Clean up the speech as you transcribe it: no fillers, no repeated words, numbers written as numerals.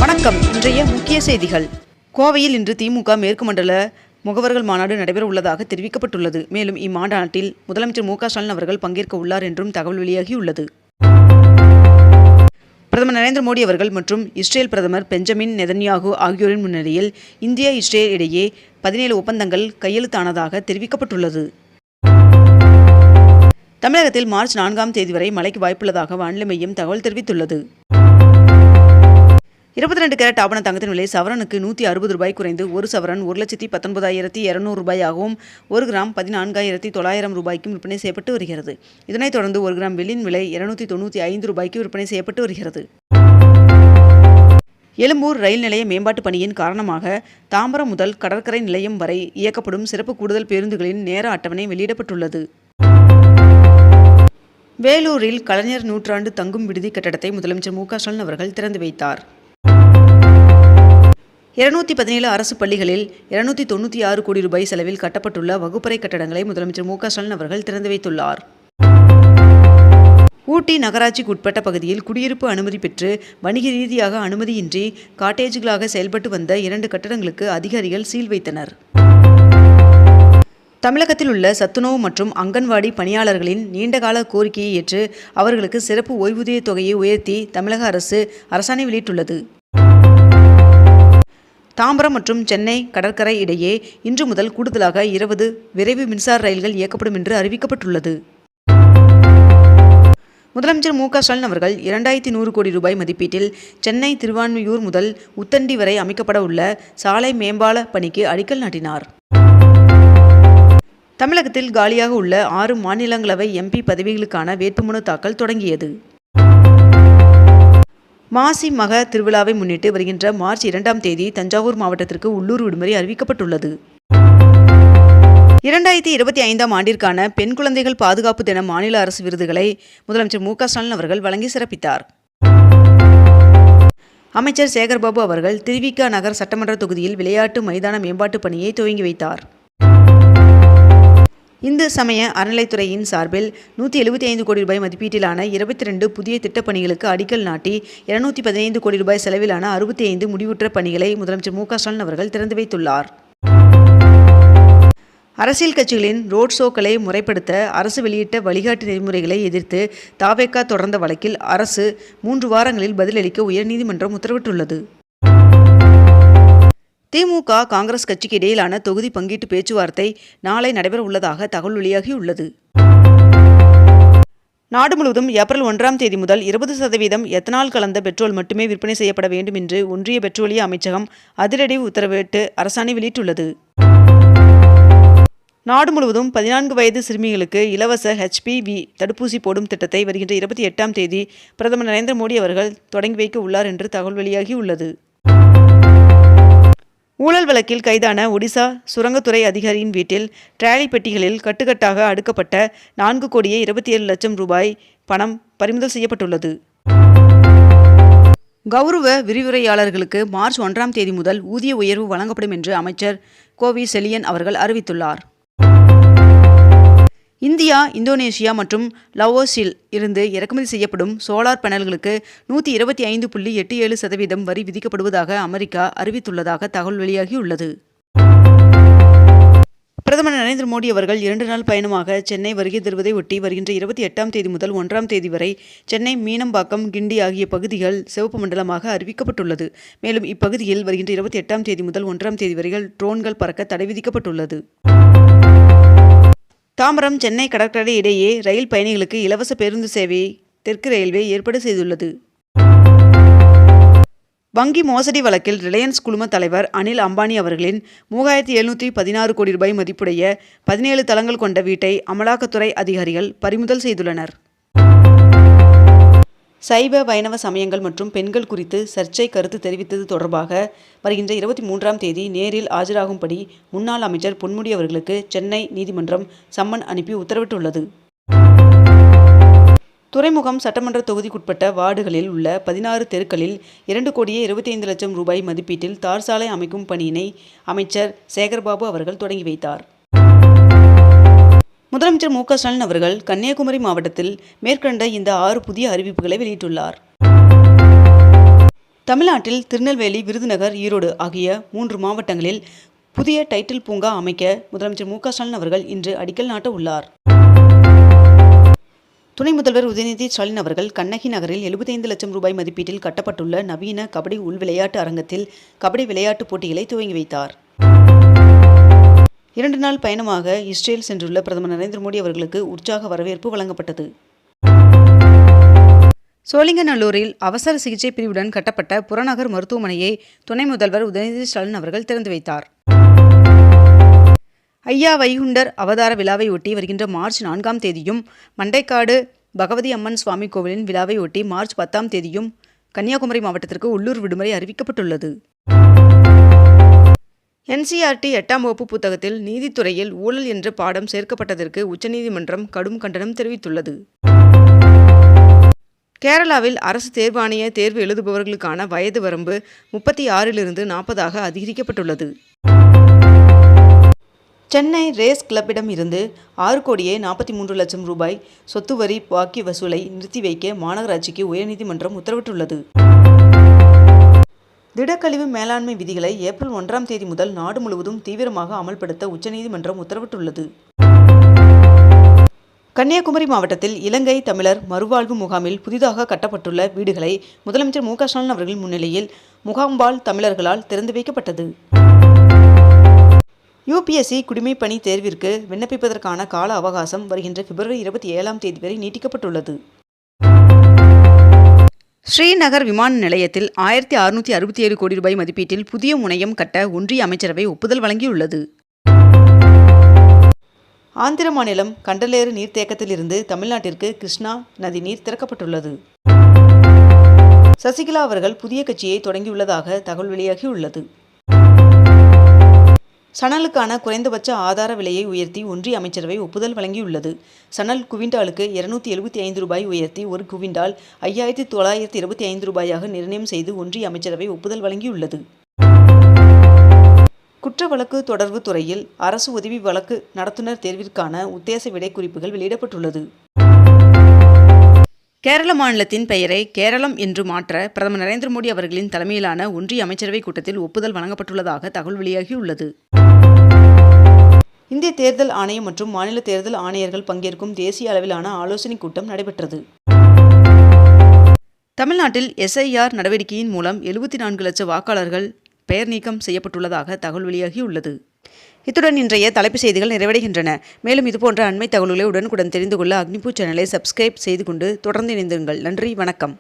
வணக்கம். இன்றைய முக்கிய செய்திகள். கோவையில் இன்று திமுக மேற்கு மண்டல முகவர்கள் மாநாடு நடைபெற உள்ளதாக தெரிவிக்கப்பட்டுள்ளது. மேலும் இம்மாநாட்டில் முதலமைச்சர் மு க ஸ்டாலின் அவர்கள் பங்கேற்க உள்ளார் என்றும் தகவல் வெளியாகியுள்ளது. பிரதமர் நரேந்திர மோடி அவர்கள் மற்றும் இஸ்ரேல் பிரதமர் பெஞ்சமின் நெதன்யாகு ஆகியோரின் முன்னிலையில் இந்தியா இஸ்ரேல் இடையே 17 ஒப்பந்தங்கள் கையெழுத்தானதாக தெரிவிக்கப்பட்டுள்ளது. தமிழகத்தில் மார்ச் 4ஆம் தேதி வரை மழைக்கு வாய்ப்புள்ளதாக வானிலை மையம் தகவல் தெரிவித்துள்ளது. 22 கேரட் ஆபண தங்கத்தின் விலை சவரனுக்கு ₹160 குறைந்து 1 சவரன் 1,19,200 ரூபாயாகவும் 1 கிராம் 14,900 ரூபாய்க்கும் விற்பனை செய்யப்பட்டு வருகிறது. இதனைத் தொடர்ந்து 1 கிராம் வெள்ளியின் விலை ₹295 ரூபாய்க்கு விற்பனை செய்யப்பட்டு வருகிறது. எழும்பூர் ரயில் நிலைய மேம்பாட்டு பணியின் காரணமாக தாம்பரம் முதல் கடற்கரை நிலையம் வரை இயக்கப்படும் சிறப்பு கூடுதல் பேருந்துகளின் நேர அட்டவணை வெளியிடப்பட்டுள்ளது. வேலூரில் கலைஞர் நூற்றாண்டு தங்கும் விடுதி கட்டடத்தை முதலமைச்சர் மு க ஸ்டாலின் அவர்கள் திறந்து வைத்தார். 217 அரசு பள்ளிகளில் 296 கோடி ரூபாய் செலவில் கட்டப்பட்டுள்ள வகுப்பறை கட்டடங்களை முதலமைச்சர் மு க ஸ்டாலின் அவர்கள் திறந்து வைத்துள்ளார். ஊட்டி நகராட்சிக்கு உட்பட்ட பகுதியில் குடியிருப்பு அனுமதி பெற்று வணிக ரீதியாக அனுமதியின்றி காட்டேஜ்களாக செயல்பட்டு வந்த 2 கட்டடங்களுக்கு அதிகாரிகள் சீல் வைத்தனர். தமிழகத்தில் உள்ள சத்துணவு மற்றும் அங்கன்வாடி பணியாளர்களின் நீண்டகால கோரிக்கையை ஏற்று அவர்களுக்கு சிறப்பு ஓய்வூதிய தொகையை உயர்த்தி தமிழக அரசு அரசாணை வெளியிட்டுள்ளது. தாம்பரம் மற்றும் சென்னை கடற்கரை இடையே இன்று முதல் கூடுதலாக 20 விரைவு மின்சார ரயில்கள் இயக்கப்படும் என்று அறிவிக்கப்பட்டுள்ளது. முதலமைச்சர் மு க ஸ்டாலின் அவர்கள் 2100 கோடி ரூபாய் மதிப்பீட்டில் சென்னை திருவான்மியூர் முதல் உத்தண்டி வரை அமைக்கப்பட உள்ள சாலை மேம்பால பணிக்கு அடிக்கல் நாட்டினார். தமிழகத்தில் காலியாக உள்ள 6 மாநிலங்களவை MP பதவிகளுக்கான வேட்புமனு தாக்கல் தொடங்கியது. மாசி மக திருவிழாவை முன்னிட்டு வருகின்ற மார்ச் 2ஆம் தேதி தஞ்சாவூர் மாவட்டத்திற்கு உள்ளூர் விடுமுறை அறிவிக்கப்பட்டுள்ளது. 2025ஆம் ஆண்டிற்கான பெண் குழந்தைகள் பாதுகாப்பு தின மாநில அரசு விருதுகளை முதலமைச்சர் மு க ஸ்டாலின் அவர்கள் வழங்கி சிறப்பித்தார். அமைச்சர் சேகர்பாபு அவர்கள் திருவிக நகர் சட்டமன்ற தொகுதியில் விளையாட்டு மைதான மேம்பாட்டு பணியை துவங்கி வைத்தார். இந்து சமய அறநிலைத்துறையின் சார்பில் 175 கோடி ரூபாய் மதிப்பீட்டிலான 22 புதிய திட்டப்பணிகளுக்கு அடிக்கல் நாட்டி 215 கோடி ரூபாய் செலவிலான 65 முடிவுற்ற பணிகளை முதலமைச்சர் மு க ஸ்டாலின் அவர்கள் திறந்து வைத்துள்ளார். அரசியல் கட்சிகளின் ரோட் ஷோக்களை முறைப்படுத்த அரசு வெளியிட்ட வழிகாட்டு நெறிமுறைகளை எதிர்த்து தவேக தொடர்ந்த வழக்கில் அரசு 3 வாரங்களில் பதிலளிக்க உயர்நீதிமன்றம் உத்தரவிட்டுள்ளது. திமுக காங்கிரஸ் கட்சிக்கு இடையிலான தொகுதி பங்கீட்டு பேச்சுவார்த்தை நாளை நடைபெற உள்ளதாக தகவல் வெளியாகியுள்ளது. நாடு முழுவதும் ஏப்ரல் 1ஆம் தேதி முதல் 20% எத்தனால் கலந்த பெட்ரோல் மட்டுமே விற்பனை செய்யப்பட வேண்டும் என்று ஒன்றிய பெட்ரோலிய அமைச்சகம் அதிரடி உத்தரவிட்டு அரசாணை வெளியிட்டுள்ளது. நாடு முழுவதும் 14 வயது சிறுமிகளுக்கு இலவச HPV தடுப்பூசி போடும் திட்டத்தை வருகின்ற 28ஆம் தேதி பிரதமர் நரேந்திர மோடி அவர்கள் தொடங்கி வைக்க உள்ளார் என்று தகவல் வெளியாகியுள்ளது. ஊழல் வழக்கில் கைதான ஒடிசா சுரங்கத்துறை அதிகாரியின் வீட்டில் டிராலி பெட்டிகளில் கட்டுக்கட்டாக அடுக்கப்பட்ட 4,27 லட்சம் ரூபாய் பணம் பறிமுதல் செய்யப்பட்டுள்ளது. கௌரவ விரிவுரையாளர்களுக்கு மார்ச் 1ஆம் தேதி முதல் ஊதிய உயர்வு வழங்கப்படும் என்று அமைச்சர் கோவி செழியன் அவர்கள் அறிவித்துள்ளார். இந்தியா, இந்தோனேஷியா மற்றும் லாவோஸில் இருந்து இறக்குமதி செய்யப்படும் சோலார் பேனல்களுக்கு 125.87% வரி விதிக்கப்படுவதாக அமெரிக்கா அறிவித்துள்ளதாக தகவல் வெளியாகியுள்ளது. பிரதமர் நரேந்திர மோடி அவர்கள் 2 நாள் பயணமாக சென்னை வருகை தருவதை ஒட்டி வருகின்ற 28ஆம் தேதி முதல் 1ஆம் தேதி வரை சென்னை மீனம்பாக்கம், கிண்டி ஆகிய பகுதிகள் சிவப்பு மண்டலமாக அறிவிக்கப்பட்டுள்ளது. மேலும் இப்பகுதியில் வருகின்ற 28ஆம் தேதி முதல் 1ஆம் தேதி வரை ட்ரோன்கள் பறக்க தடை விதிக்கப்பட்டுள்ளது. தாம்பரம் சென்னை கடற்கரை இடையே ரயில் பயணிகளுக்கு இலவச பேருந்து சேவையை தெற்கு ரயில்வே ஏற்பாடு செய்துள்ளது. வங்கி மோசடி வழக்கில் ரிலையன்ஸ் குழும தலைவர் அனில் அம்பானி அவர்களின் 3,716 கோடி ரூபாய் மதிப்புடைய 17 தளங்கள் கொண்ட வீட்டை அமலாக்கத்துறை அதிகாரிகள் பறிமுதல் செய்துள்ளனர். சைவ வைணவ சமயங்கள் மற்றும் பெண்கள் குறித்து சர்ச்சை கருத்து தெரிவித்தது தொடர்பாக வருகின்ற 23ஆம் தேதி நேரில் ஆஜராகும்படி முன்னாள் அமைச்சர் பொன்முடி அவர்களுக்கு சென்னை நீதிமன்றம் சம்மன் அனுப்பி உத்தரவிட்டுள்ளது. துறைமுகம் சட்டமன்ற தொகுதிக்குட்பட்ட வார்டுகளில் உள்ள 16 தெருக்களில் 2,25 லட்சம் ரூபாய் மதிப்பீட்டில் தார் சாலை அமைக்கும் பணியினை அமைச்சர் சேகர்பாபு அவர்கள் தொடங்கி வைத்தார். முதலமைச்சர் மு க ஸ்டாலின் அவர்கள் கன்னியாகுமரி மாவட்டத்தில் மேற்கண்ட இந்த 6 புதிய அறிவிப்புகளை வெளியிட்டுள்ளார். தமிழ்நாட்டில் திருநெல்வேலி, விருதுநகர், ஈரோடு ஆகிய 3 மாவட்டங்களில் புதிய டைட்டில் பூங்கா அமைக்க முதலமைச்சர் மு.க. ஸ்டாலின் அவர்கள் இன்று அடிக்கல் நாட்ட உள்ளார். துணை முதல்வர் உதயநிதி ஸ்டாலின் அவர்கள் கண்ணகி நகரில் 75 லட்சம் ரூபாய் மதிப்பீட்டில் கட்டப்பட்டுள்ள நவீன கபடி உள் விளையாட்டு அரங்கத்தில் கபடி விளையாட்டுப் போட்டிகளை துவங்கி வைத்தார். 2 நாள் பயணமாக இஸ்ரேல் சென்றுள்ள பிரதமர் நரேந்திர மோடி அவர்களுக்கு உற்சாக வரவேற்பு வழங்கப்பட்டது. சோழிங்கநல்லூரில் அவசர சிகிச்சை பிரிவுடன் கட்டப்பட்ட புறநகர் மருத்துவமனையை துணை முதல்வர் உதயநிதி ஸ்டாலின் அவர்கள் திறந்து வைத்தார். ஐயா வைகுண்டர் அவதார விழாவை ஒட்டி வருகின்ற மார்ச் 4ஆம் தேதியும், மண்டைக்காடு பகவதி அம்மன் சுவாமி கோவிலின் விழாவை ஒட்டி மார்ச் 10ஆம் தேதியும் கன்னியாகுமரி மாவட்டத்திற்கு உள்ளூர் விடுமுறை அறிவிக்கப்பட்டுள்ளது. NCERT 8ஆம் வகுப்பு புத்தகத்தில் நீதித்துறையில் ஊழல் என்ற பாடம் சேர்க்கப்பட்டதற்கு உச்சநீதிமன்றம் கடும் கண்டனம் தெரிவித்துள்ளது. கேரளாவில் அரசு தேர்வாணைய தேர்வு எழுதுபவர்களுக்கான வயது வரம்பு 36லிருந்து 40ஆக அதிகரிக்கப்பட்டுள்ளது. சென்னை ரேஸ் கிளப்பிடம் இருந்து 6,43 லட்சம் ரூபாய் சொத்து வரி பாக்கி வசூலை நிறுத்தி வைக்க மாநகராட்சிக்கு உயர்நீதிமன்றம் உத்தரவிட்டுள்ளது. திடக்கழிவு மேலாண்மை விதிகளை ஏப்ரல் 1ஆம் தேதி முதல் நாடு முழுவதும் தீவிரமாக அமல்படுத்த உச்சநீதிமன்றம் உத்தரவிட்டுள்ளது. கன்னியாகுமரி மாவட்டத்தில் இலங்கை தமிழர் மறுவாழ்வு முகாமில் புதிதாக கட்டப்பட்டுள்ள வீடுகளை முதலமைச்சர் மு.க. ஸ்டாலின் அவர்கள் முன்னிலையில் முகாம்பால் தமிழர்களால் திறந்து வைக்கப்பட்டது. UPSC குடிமைப் பணி தேர்விற்கு விண்ணப்பிப்பதற்கான கால அவகாசம் வருகின்ற பிப்ரவரி 27ஆம் தேதி வரை நீட்டிக்கப்பட்டுள்ளது. ஸ்ரீநகர் விமான நிலையத்தில் 1667 கோடி ரூபாய் மதிப்பீட்டில் புதிய முனையம் கட்ட ஒன்றிய அமைச்சரவை ஒப்புதல் வழங்கியுள்ளது. ஆந்திர மாநிலம் கண்டலேறு நீர்த்தேக்கத்திலிருந்து தமிழ்நாட்டிற்கு கிருஷ்ணா நதி நீர் திறக்கப்பட்டுள்ளது. சசிகலா அவர்கள் புதிய கட்சியை தொடங்கியுள்ளதாக தகவல் வெளியாகியுள்ளது. சணலுக்கான குறைந்தபட்ச ஆதார விலையை உயர்த்தி ஒன்றிய அமைச்சரவை ஒப்புதல் வழங்கியுள்ளது. சணல் குவிண்டாலுக்கு 275 ரூபாய் உயர்த்தி ஒரு குவிண்டால் 5,925 ரூபாயாக நிர்ணயம் செய்து ஒன்றிய அமைச்சரவை ஒப்புதல் வழங்கியுள்ளது. குற்ற வழக்கு தொடர்பு துறையில் அரசு உதவி வழக்கு நடத்துனர் தேர்விற்கான உத்தேச விடை குறிப்புகள் வெளியிடப்பட்டுள்ளது. கேரள மாநிலத்தின் பெயரை கேரளம் என்று மாற்ற பிரதமர் நரேந்திர மோடி அவர்களின் தலைமையிலான ஒன்றிய அமைச்சரவை கூட்டத்தில் ஒப்புதல் வழங்கப்பட்டுள்ளதாக தகவல் வெளியாகியுள்ளது. இந்திய தேர்தல் ஆணையம் மற்றும் மாநில தேர்தல் ஆணையர்கள் பங்கேற்கும் தேசிய அளவிலான ஆலோசனைக் கூட்டம் நடைபெற்றது. தமிழ்நாட்டில் SIR நடவடிக்கையின் மூலம் 74 லட்சம் வாக்காளர்கள் பெயர் நீக்கம் செய்யப்பட்டுள்ளதாக தகவல் வெளியாகியுள்ளது. இத்துடன் இன்றைய தலைப்புச் செய்திகள் நிறைவடைகின்றன. மேலும் இதுபோன்ற அண்மை தகவல்களை உடனுக்குடன் தெரிந்து கொள்ள அக்னிபூ சேனலை சப்ஸ்கிரைப் செய்து கொண்டு தொடர்ந்து இணைந்திருங்கள். நன்றி, வணக்கம்.